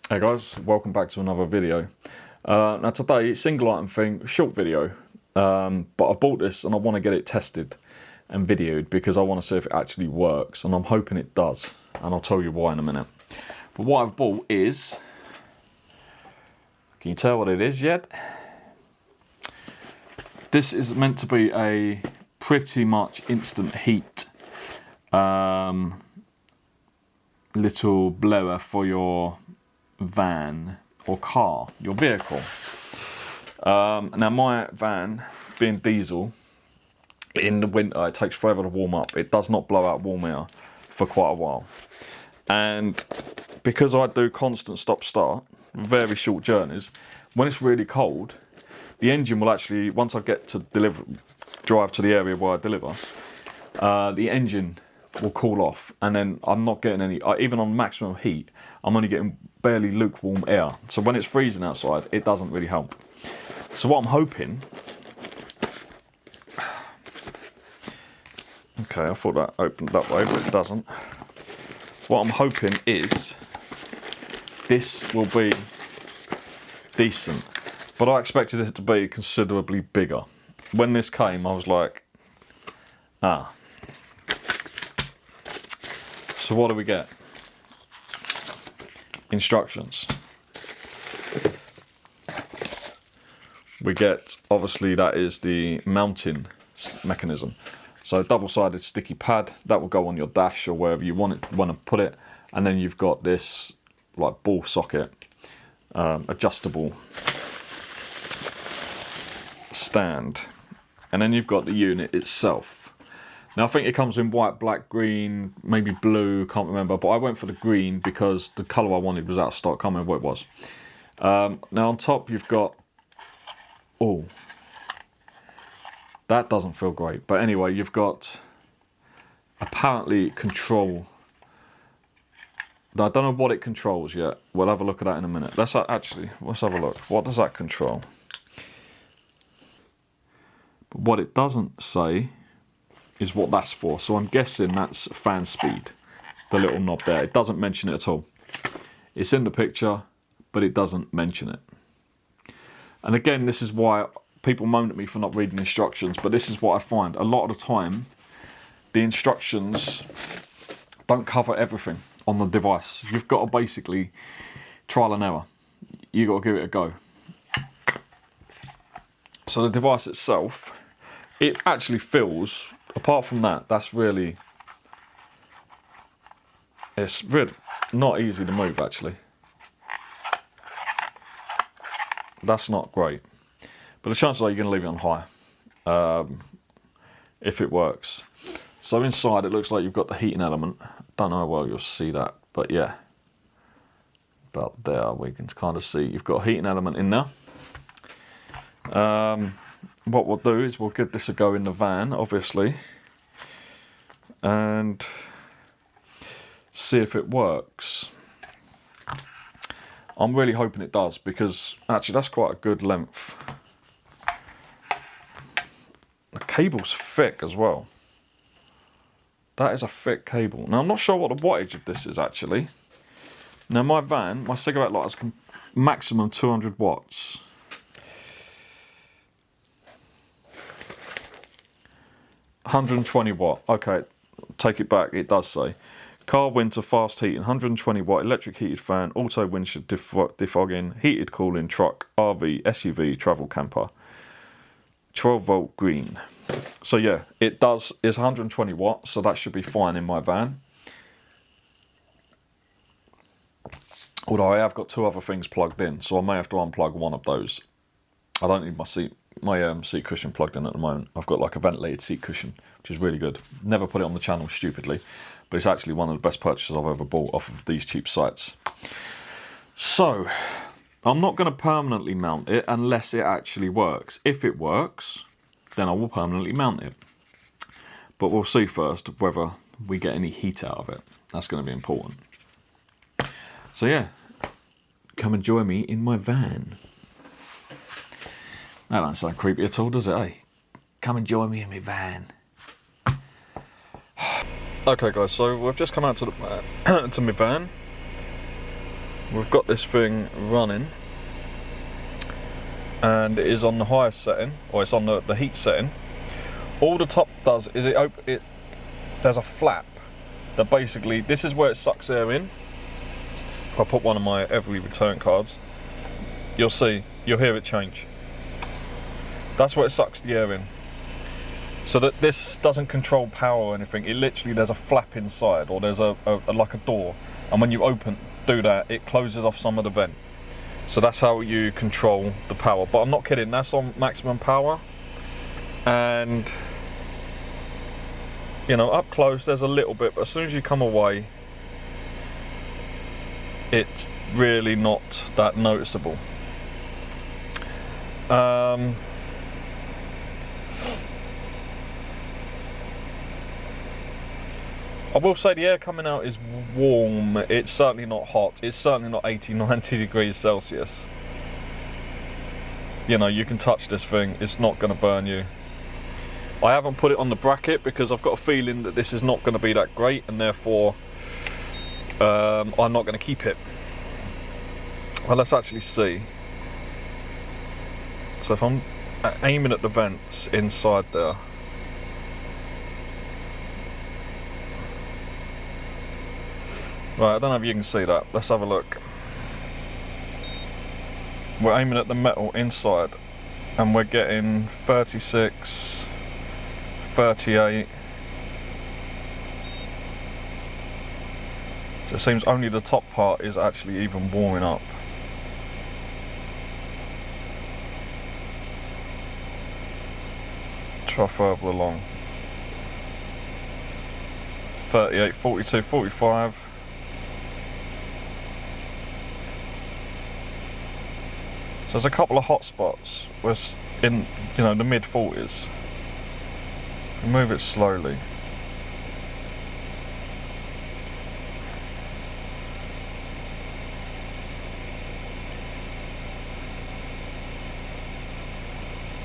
Hey guys, welcome back to another video. Now today, single item thing, short video, but I bought this and I want to get it tested and videoed because I want to see if it actually works, and I'm hoping it does, and I'll tell you why in a minute. But what I've bought is, can you tell what it is yet? This is meant to be a pretty much instant heat little blower for your van or car, your vehicle. Now my van, being diesel, in the winter it takes forever to warm up. It does not blow out warm air for quite a while, and because I do constant stop start, very short journeys, when it's really cold, the engine will actually, once I get to drive to the area where I deliver, the engine will cool off, and then I'm not getting any, even on maximum heat, I'm only getting barely lukewarm air. So when it's freezing outside, it doesn't really help. So what I'm hoping, okay, I thought that opened that way, but it doesn't. What I'm hoping is this will be decent, but I expected it to be considerably bigger. When this came, I was like, ah. So what do we get? Instructions. We get, obviously, that is the mounting mechanism. So double-sided sticky pad that will go on your dash or wherever you want to put it, and then you've got this like ball socket, adjustable stand, and then you've got the unit itself. Now I think it comes in white, black, green, maybe blue, can't remember, but I went for the green because the colour I wanted was out of stock, can't remember what it was. Now on top you've got, oh, that doesn't feel great, but anyway, you've got apparently control. I don't know what it controls yet, we'll have a look at that in a minute. Let's have a look. What does that control? But what it doesn't say is what that's for, so I'm guessing that's fan speed, the little knob there. It doesn't mention it at all. It's in the picture, but it doesn't mention it. And again, this is why people moan at me for not reading instructions, but this is what I find. A lot of the time, the instructions don't cover everything on the device. You've got to basically trial and error. You've got to give it a go. So the device itself, it actually feels, apart from that, it's really not easy to move actually. That's not great. But the chances are you're going to leave it on high, if it works. So inside it looks like you've got the heating element. Don't know how well you'll see that, but yeah. About there we can kind of see you've got a heating element in there. What we'll do is we'll give this a go in the van, obviously, and see if it works. I'm really hoping it does, because actually that's quite a good length. The cable's thick as well. That is a thick cable. Now I'm not sure what the wattage of this is actually. Now my van, my cigarette lighter is maximum 200 watts. $120 watt. Okay, take it back. It does say car winter fast heating, 120 watt electric heated fan, auto windshield defogging, heated cooling, truck, RV, SUV, travel camper, 12 volt green. So yeah, it does. It's 120 watts, so that should be fine in my van. Although I have got two other things plugged in, so I may have to unplug one of those. I don't need my seat cushion plugged in at the moment. I've got like a ventilated seat cushion, which is really good. Never put it on the channel stupidly, but it's actually one of the best purchases I've ever bought off of these cheap sites. So I'm not going to permanently mount it unless it actually works. If it works, then I will permanently mount it. But we'll see first whether we get any heat out of it. That's going to be important. So yeah, come and join me in my van. That don't sound creepy at all, does it, eh? Come and join me in my van. Okay guys, so we've just come out to the to my van. we've got this thing running, and it is on the highest setting, or it's on the heat setting. All the top does is there's a flap that basically, this is where it sucks air in. If I put one of my Everly return cards, you'll hear it change. That's where it sucks the air in. So that this doesn't control power or anything. It literally, there's a flap inside, or there's like a door, and when you do that, it closes off some of the vent. So that's how you control the power. But I'm not kidding, that's on maximum power. And you know, up close there's a little bit, but as soon as you come away, it's really not that noticeable. I will say the air coming out is warm. It's certainly not hot. It's certainly not 80, 90 degrees Celsius. You know, you can touch this thing, it's not going to burn you. I haven't put it on the bracket because I've got a feeling that this is not going to be that great, and therefore I'm not going to keep it. Well, let's actually see. So if I'm aiming at the vents inside there, right, I don't know if you can see that. Let's have a look. We're aiming at the metal inside, and we're getting 36, 38. So it seems only the top part is actually even warming up. Try further along. 38, 42, 45. So there's a couple of hot spots where in, you know, the mid 40s. Move it slowly.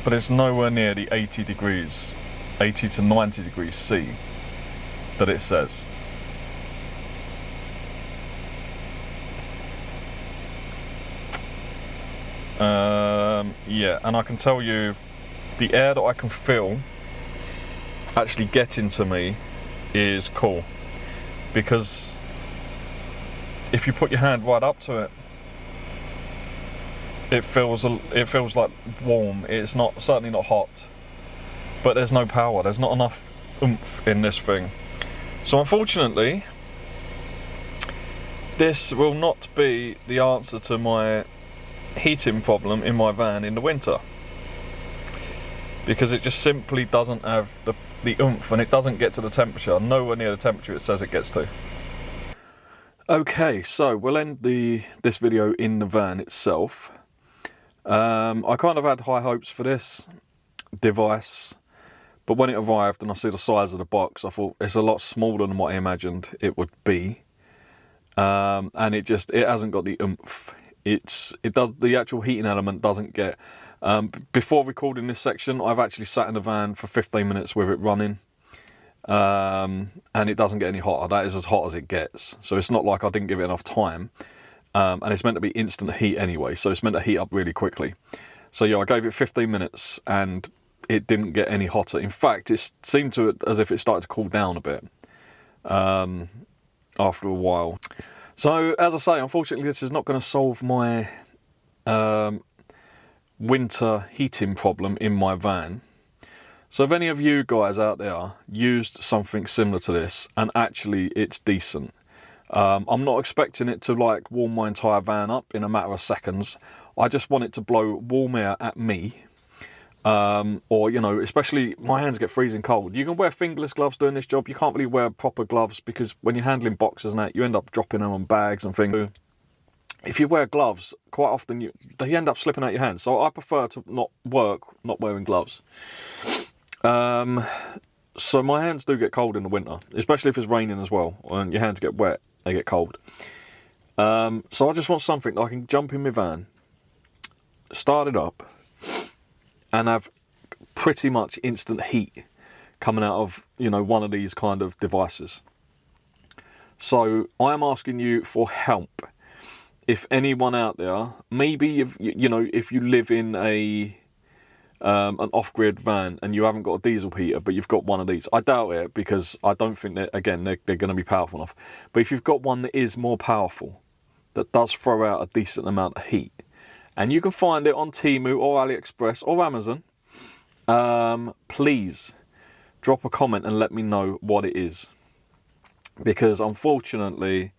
But it's nowhere near the 80 degrees, 80 to 90 degrees C that it says. Yeah, and I can tell you the air that I can feel actually getting to me is cool, because if you put your hand right up to it, it feels like warm. It's not, certainly not hot, but there's no power. There's not enough oomph in this thing. So unfortunately, this will not be the answer to my heating problem in my van in the winter, because it just simply doesn't have the oomph, and it doesn't get to the temperature, nowhere near the temperature it says it gets to. Okay, so we'll end this video in the van itself. I kind of had high hopes for this device, but when it arrived and I see the size of the box, I thought it's a lot smaller than what I imagined it would be, and it hasn't got the oomph. The actual heating element doesn't get. Before recording this section, I've actually sat in the van for 15 minutes with it running, and it doesn't get any hotter. That is as hot as it gets. So it's not like I didn't give it enough time, and it's meant to be instant heat anyway, so it's meant to heat up really quickly. So yeah, I gave it 15 minutes and it didn't get any hotter. In fact, it seemed as if it started to cool down a bit after a while. So as I say, unfortunately this is not going to solve my winter heating problem in my van. So if any of you guys out there used something similar to this and actually it's decent, I'm not expecting it to like warm my entire van up in a matter of seconds. I just want it to blow warm air at me, or, you know, especially my hands get freezing cold. You can wear fingerless gloves doing this job. You can't really wear proper gloves because when you're handling boxes and that, you end up dropping them on bags and things. If you wear gloves, quite often they end up slipping out your hands. So I prefer to not wearing gloves. So my hands do get cold in the winter, especially if it's raining as well, and your hands get wet, they get cold. So I just want something that I can jump in my van, start it up, and have pretty much instant heat coming out of, you know, one of these kind of devices. So I am asking you for help. if anyone out there, maybe if if you live in an off-grid van and you haven't got a diesel heater, but you've got one of these. I doubt it, because I don't think that, again, they're going to be powerful enough. But if you've got one that is more powerful, that does throw out a decent amount of heat, and you can find it on Temu or AliExpress or Amazon, please drop a comment and let me know what it is. Because unfortunately,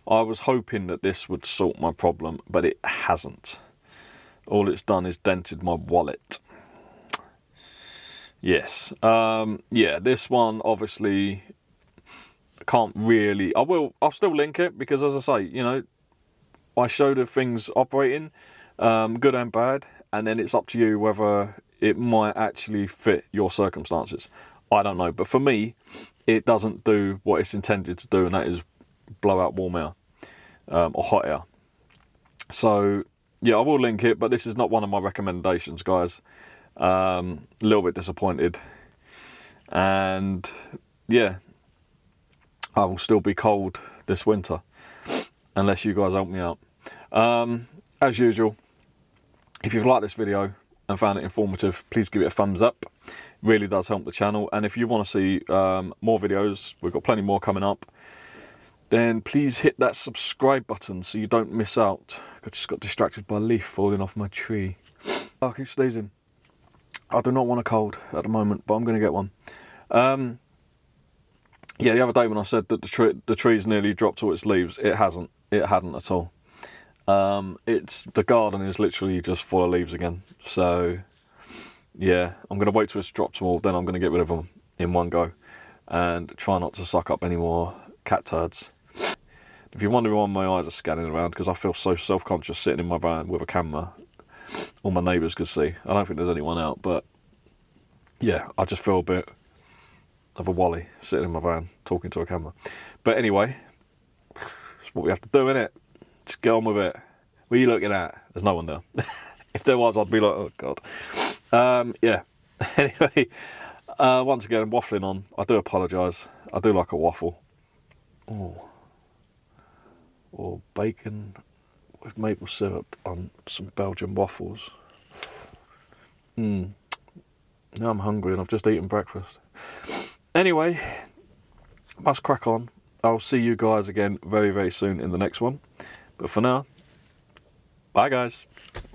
I was hoping that this would sort my problem, but it hasn't. All it's done is dented my wallet. Yes. Yeah, this one obviously can't really... I'll still link it, because as I say, I show the things operating, good and bad, and then it's up to you whether it might actually fit your circumstances. I don't know, but for me, it doesn't do what it's intended to do, and that is blow out warm air, or hot air. So yeah, I will link it, but this is not one of my recommendations, guys. A little bit disappointed, and yeah, I will still be cold this winter unless you guys help me out. As usual, if you've liked this video and found it informative, please give it a thumbs up. It really does help the channel. And if you want to see more videos, we've got plenty more coming up, then please hit that subscribe button so you don't miss out. I just got distracted by a leaf falling off my tree. Oh, I keep sneezing. I do not want a cold at the moment, but I'm going to get one. Yeah, the other day when I said that the tree's nearly dropped all its leaves, it hasn't. It hadn't at all. The garden is literally just full of leaves again. So yeah, I'm going to wait till it's dropped all, then I'm going to get rid of them in one go and try not to suck up any more cat turds. If you're wondering why my eyes are scanning around, because I feel so self-conscious sitting in my van with a camera. All my neighbours could see. I don't think there's anyone out, but yeah, I just feel a bit of a wally sitting in my van talking to a camera. But anyway, it's what we have to do, innit? Just get on with it. What are you looking at? There's no one there. If there was, I'd be like, oh God. Yeah. Anyway, once again, I'm waffling on. I do apologise. I do like a waffle. Oh. Or bacon with maple syrup on some Belgian waffles. Now I'm hungry and I've just eaten breakfast. Anyway, must crack on. I'll see you guys again very, very soon in the next one. But for now, bye guys.